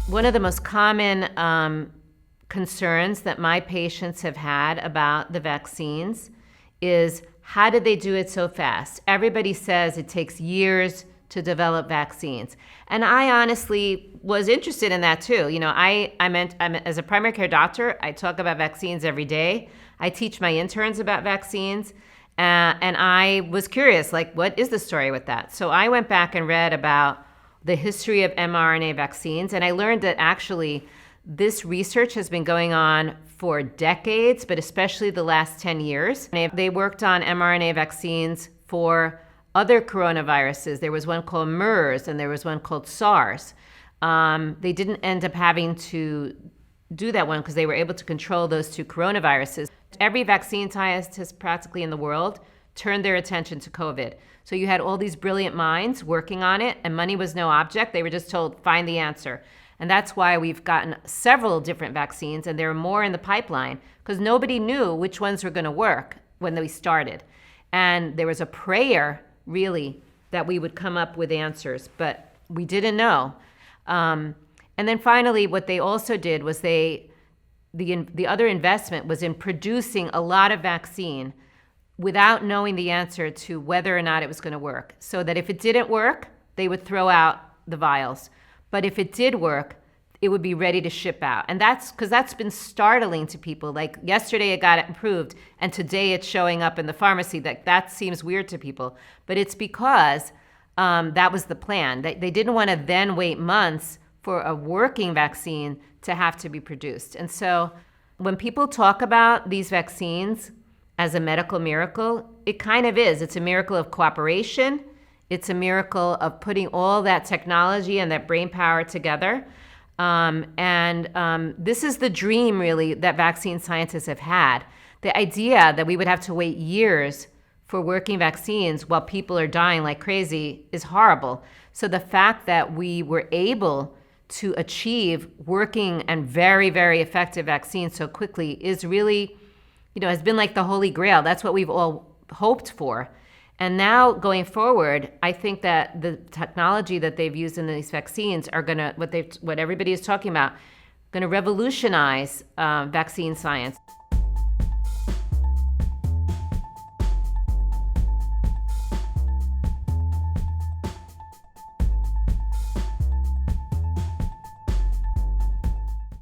One of the most common concerns that my patients have had about the vaccines is, how did they do it so fast? Everybody says it takes years to develop vaccines. And I honestly was interested in that too. You know, I'm as a primary care doctor, I talk about vaccines every day. I teach my interns about vaccines. And I was curious, like, what is the story with that? So I went back and read about the history of mRNA vaccines, and I learned that actually this research has been going on for decades, but especially the last 10 years. They worked on mRNA vaccines for other coronaviruses. There was one called MERS, and there was one called SARS. They didn't end up having to do that one because they were able to control those two coronaviruses. Every vaccine scientist practically in the world turned their attention to COVID. So you had all these brilliant minds working on it, and money was no object. They were just told, find the answer. And that's why we've gotten several different vaccines, and there are more in the pipeline, because nobody knew which ones were going to work when we started. And there was a prayer, really, that we would come up with answers, but we didn't know. And then finally, what they also did was the other investment was in producing a lot of vaccine without knowing the answer to whether or not it was going to work. So that if it didn't work, they would throw out the vials. But if it did work, it would be ready to ship out. And that's because that's been startling to people. Like yesterday it got approved, and today it's showing up in the pharmacy. That seems weird to people. But it's because that was the plan. They didn't want to then wait months for a working vaccine to have to be produced. And so when people talk about these vaccines as a medical miracle, it kind of is. It's a miracle of cooperation. It's a miracle of putting all that technology and that brain power together. This is the dream, really, that vaccine scientists have had. The idea that we would have to wait years for working vaccines while people are dying like crazy is horrible. So the fact that we were able to achieve working and very, very effective vaccines so quickly is really, has been like the holy grail. That's what we've all hoped for. And now going forward, I think that the technology that they've used in these vaccines are going to, what everybody is talking about, going to revolutionize vaccine science.